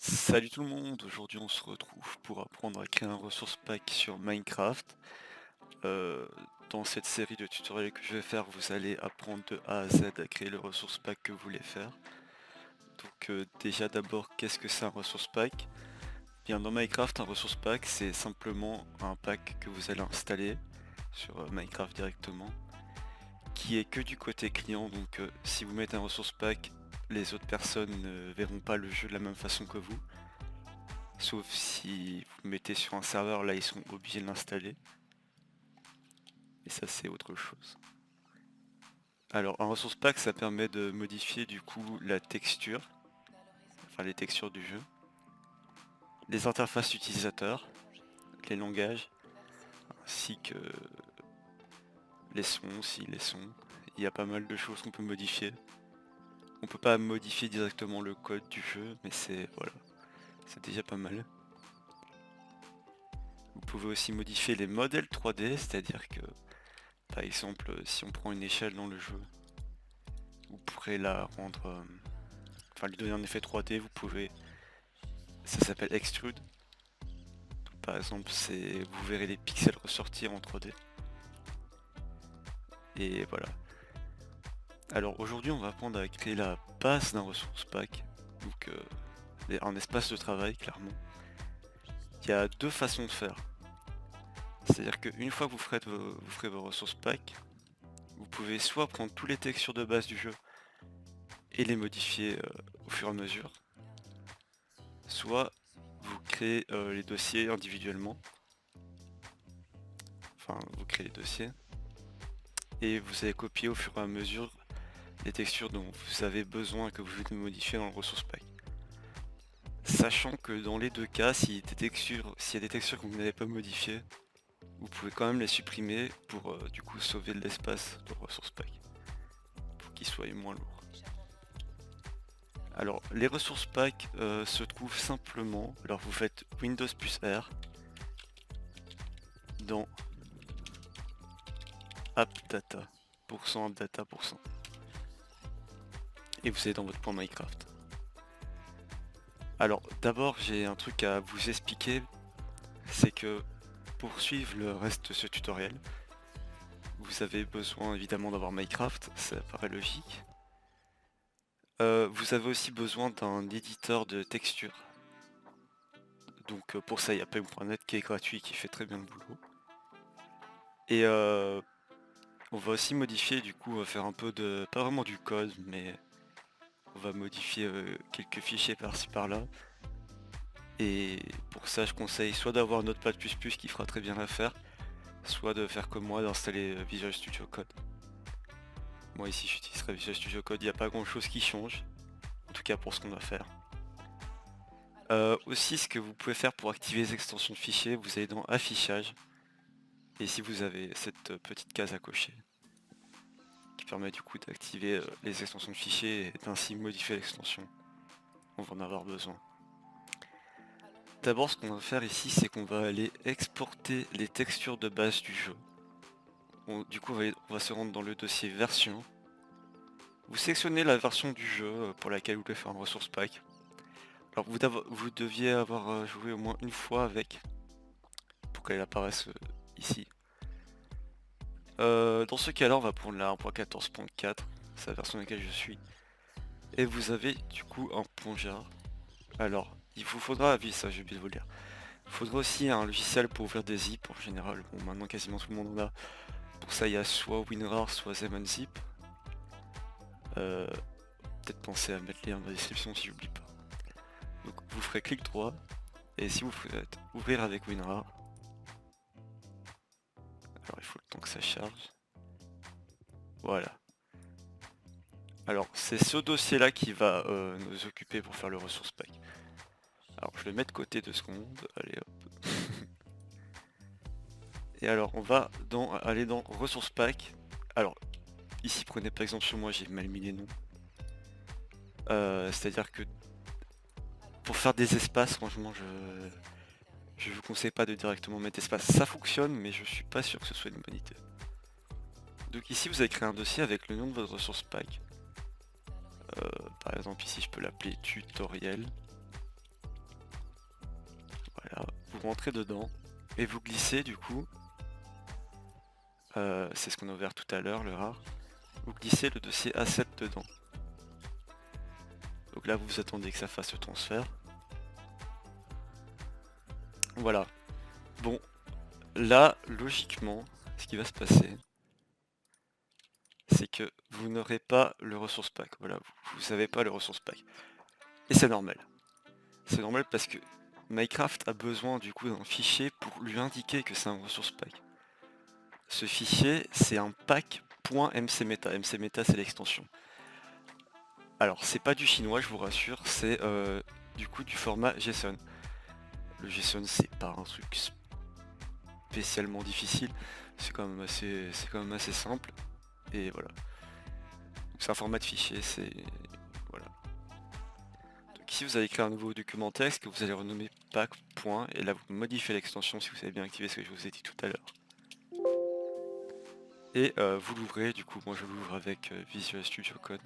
Salut tout le monde, aujourd'hui on se retrouve pour apprendre à créer un ressource pack sur Minecraft. Euh, Dans cette série de tutoriels que je vais faire, vous allez apprendre de A à Z à créer le ressource pack que vous voulez faire. Donc déjà d'abord, qu'est-ce que c'est un ressource pack? Bien, dans Minecraft, un ressource pack c'est simplement un pack que vous allez installer sur Minecraft directement, qui est que du côté client. Donc si vous mettez un ressource pack, les autres personnes ne verront pas le jeu de la même façon que vous. Sauf si vous le mettez sur un serveur, là ils sont obligés de l'installer. Et ça c'est autre chose. Alors un ressource pack ça permet de modifier du coup la texture, enfin les textures du jeu, les interfaces utilisateurs, les langages, ainsi que les sons, si les sons. Il y a pas mal de choses qu'on peut modifier. On peut pas modifier directement le code du jeu, mais c'est voilà, c'est déjà pas mal. Vous pouvez aussi modifier les modèles 3D, c'est-à-dire que par exemple si on prend une échelle dans le jeu, vous pourrez la rendre, enfin lui donner un effet 3D, vous pouvez, ça s'appelle extrude. Donc, par exemple, vous verrez les pixels ressortir en 3D. Et voilà. Alors aujourd'hui, on va apprendre à créer la base d'un ressource pack, donc un espace de travail clairement. Il y a deux façons de faire. C'est-à-dire qu'une fois que vous ferez vos ressources pack, vous pouvez soit prendre tous les textures de base du jeu et les modifier au fur et à mesure, soit vous créez les dossiers individuellement, enfin vous créez les dossiers, et vous allez copier au fur et à mesure les textures dont vous avez besoin que vous voulez modifier dans le ressource pack. Sachant que dans les deux cas, s'il y a des textures que vous n'avez pas modifiées, vous pouvez quand même les supprimer pour du coup sauver de l'espace de ressource pack, pour qu'il soit moins lourd. Alors les ressources pack se trouvent simplement, alors vous faites Windows plus R dans AppData, %AppData%, et vous allez dans votre point Minecraft. Alors d'abord j'ai un truc à vous expliquer, c'est que pour suivre le reste de ce tutoriel, vous avez besoin évidemment d'avoir Minecraft, ça paraît logique. Vous avez aussi besoin d'un éditeur de texture. Donc pour ça il y a Paint.net qui est gratuit, qui fait très bien le boulot. Et on va aussi modifier, du coup on va faire un peu de, pas vraiment du code, mais on va modifier quelques fichiers par-ci par-là. Et pour ça je conseille soit d'avoir Notepad++ qui fera très bien l'affaire, soit de faire comme moi, d'installer Visual Studio Code. Moi ici j'utiliserai Visual Studio Code, il n'y a pas grand chose qui change, en tout cas pour ce qu'on va faire. Aussi ce que vous pouvez faire pour activer les extensions de fichiers, vous allez dans affichage, et ici vous avez cette petite case à cocher, qui permet du coup d'activer les extensions de fichiers et d'ainsi modifier l'extension. On va en avoir besoin. D'abord ce qu'on va faire ici, c'est qu'on va aller exporter les textures de base du jeu. Du coup on va se rendre dans le dossier version. Vous sélectionnez la version du jeu pour laquelle vous voulez faire un ressource pack. Alors vous deviez avoir joué au moins une fois avec, pour qu'elle apparaisse ici. Dans ce cas-là, on va prendre la 1.14.4, c'est la version dans laquelle je suis. Et vous avez du coup un plongeur. Alors, il vous faudra, oui ça j'ai oublié de vous le dire. Il faudra aussi un logiciel pour ouvrir des zips en général. Bon maintenant quasiment tout le monde en a. Pour ça il y a soit WinRAR, soit ZManZip. Peut-être penser à mettre les liens dans la description si j'oublie pas. Donc vous ferez clic droit. Et si vous faites ouvrir avec WinRAR, alors il faut le temps que ça charge. Voilà. Alors c'est ce dossier là qui va nous occuper pour faire le ressource pack. Alors je le mets de côté 2 secondes, allez hop. Et alors on va aller dans ressources pack. Alors ici prenez par exemple sur moi, j'ai mal mis les noms. C'est à dire que pour faire des espaces, franchement je vous conseille pas de directement mettre espace. Ça fonctionne mais je suis pas sûr que ce soit une bonne idée. Donc ici vous allez créer un dossier avec le nom de votre ressource pack. Par exemple ici je peux l'appeler tutoriel. Voilà, vous rentrez dedans et vous glissez du coup, c'est ce qu'on a ouvert tout à l'heure, le rare, vous glissez le dossier A7 dedans. Donc là vous attendez que ça fasse le transfert. Voilà. Bon, là, logiquement, ce qui va se passer, c'est que vous n'aurez pas le resource pack. Voilà, vous n'avez pas le resource pack. Et c'est normal. C'est normal parce que Minecraft a besoin du coup d'un fichier pour lui indiquer que c'est un resource pack. Ce fichier, c'est un pack.mcmeta. mcmeta, c'est l'extension. Alors, c'est pas du chinois, je vous rassure, c'est du coup du format JSON. Le JSON, c'est pas un truc spécialement difficile, c'est quand même assez simple. Et voilà. C'est un format de fichier, c'est... Voilà. Donc ici vous allez créer un nouveau document texte que vous allez renommer pack. Et là vous modifiez l'extension si vous avez bien activé ce que je vous ai dit tout à l'heure. Et vous l'ouvrez, du coup moi je l'ouvre avec Visual Studio Code.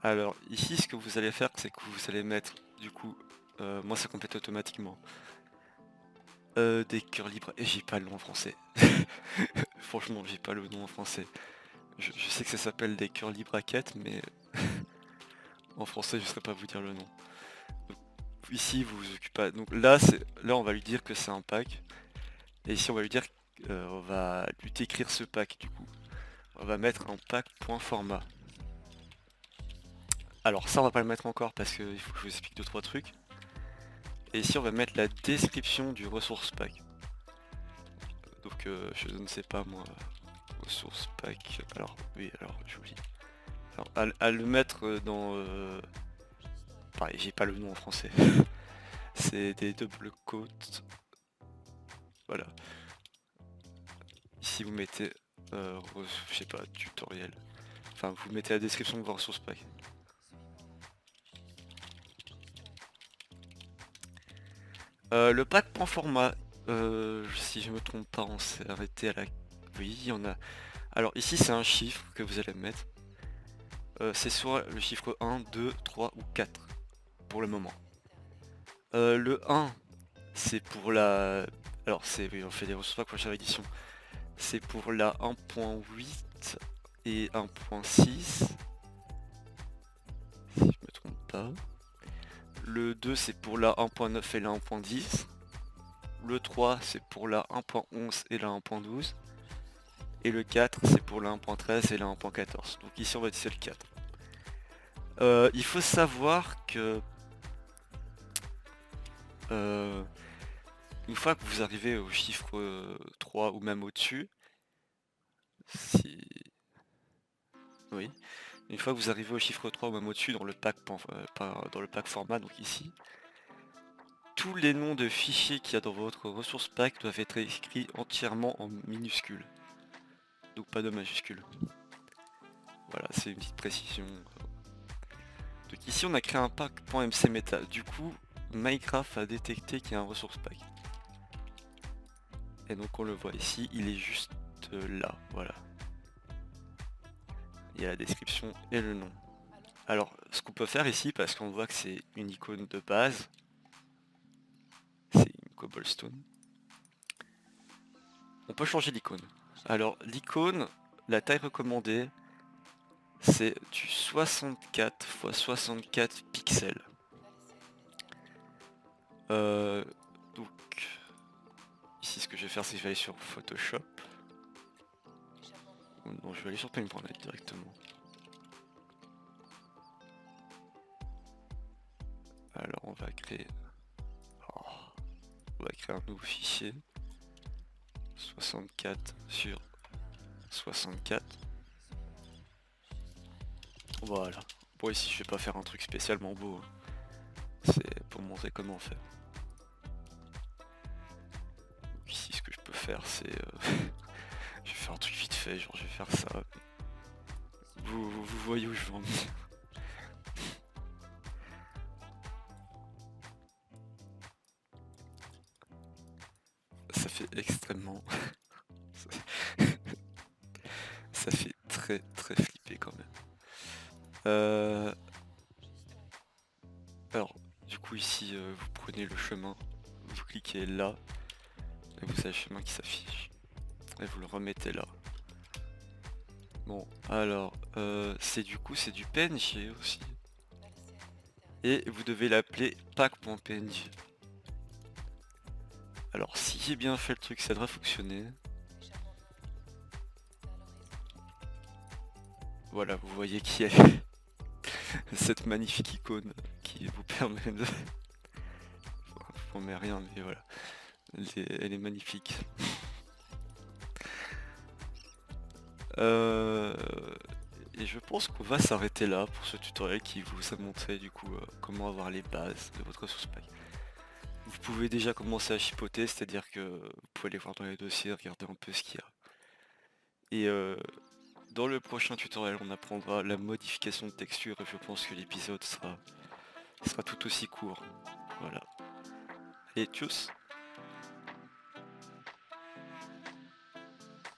Alors ici ce que vous allez faire c'est que vous allez mettre du coup, moi ça complète automatiquement, des curly brackets, et j'ai pas le nom en français. Franchement j'ai pas le nom en français. Je sais que ça s'appelle des curly brackets mais en français je ne saurais pas vous dire le nom. Donc, ici vous vous occupez pas. Donc là on va lui dire que c'est un pack. Et ici on va lui dire on va lui décrire ce pack du coup. On va mettre un pack.format. Alors ça on va pas le mettre encore parce qu'il faut que je vous explique 2-3 trucs. Et ici on va mettre la description du resource pack. Donc je ne sais pas moi. Ressource pack. Alors oui alors j'oublie. Alors à le mettre dans... Pareil j'ai pas le nom en français. C'est des double quotes. Voilà. Ici vous mettez, je sais pas, tutoriel. Enfin vous mettez la description de vos ressources pack. Le pack.format, si je me trompe pas, on s'est arrêté à la... Oui, il y en a... Alors ici c'est un chiffre que vous allez mettre. C'est soit le chiffre 1, 2, 3 ou 4 pour le moment. Le 1 c'est pour la... Alors c'est... Oui, on fait des ressources pack pour chaque édition. C'est pour la 1.8 et 1.6. Si je me trompe pas. Le 2 c'est pour la 1.9 et la 1.10. Le 3 c'est pour la 1.11 et la 1.12. Et le 4 c'est pour la 1.13 et la 1.14. Donc ici on va utiliser le 4. Il faut savoir que une fois que vous arrivez au chiffre 3 ou même au-dessus, si... Oui. Une fois que vous arrivez au chiffre 3 ou même au-dessus dans le pack dans le pack format, donc ici, tous les noms de fichiers qu'il y a dans votre ressource pack doivent être écrits entièrement en minuscules. Donc pas de majuscules. Voilà, c'est une petite précision. Donc ici on a créé un pack.mcmeta. Du coup, Minecraft a détecté qu'il y a un ressource pack. Et donc on le voit ici, il est juste là, voilà. Il y a la description et le nom. Alors, ce qu'on peut faire ici, parce qu'on voit que c'est une icône de base, c'est une cobblestone, on peut changer l'icône. Alors, l'icône, la taille recommandée, c'est du 64 x 64 pixels. Donc, ici ce que je vais faire, c'est que je vais aller sur Photoshop. Non, je vais aller sur Paint.net directement. Alors on va créer... Oh, on va créer un nouveau fichier. 64 sur 64. Voilà. Bon ici je vais pas faire un truc spécialement beau. C'est pour montrer comment faire. Donc ici ce que je peux faire c'est... je vais faire un truc vite fait, genre je vais faire ça. Vous voyez où je veux en venir. Ça fait extrêmement... ça fait très flipper quand même. Alors, Du coup ici vous prenez le chemin, vous cliquez là, et vous avez le chemin qui s'affiche. Et vous le remettez là. Bon, alors, c'est du PNG aussi. Et vous devez l'appeler pack.png. Alors, si j'ai bien fait le truc, ça devrait fonctionner. Voilà, vous voyez qui est cette magnifique icône qui vous permet de... On met rien, mais voilà. Elle est magnifique. Et je pense qu'on va s'arrêter là pour ce tutoriel qui vous a montré du coup comment avoir les bases de votre ressource pack. Vous pouvez déjà commencer à chipoter, c'est-à-dire que vous pouvez aller voir dans les dossiers, regarder un peu ce qu'il y a. Et dans le prochain tutoriel, on apprendra la modification de texture et je pense que l'épisode sera tout aussi court. Voilà. Et tchuss!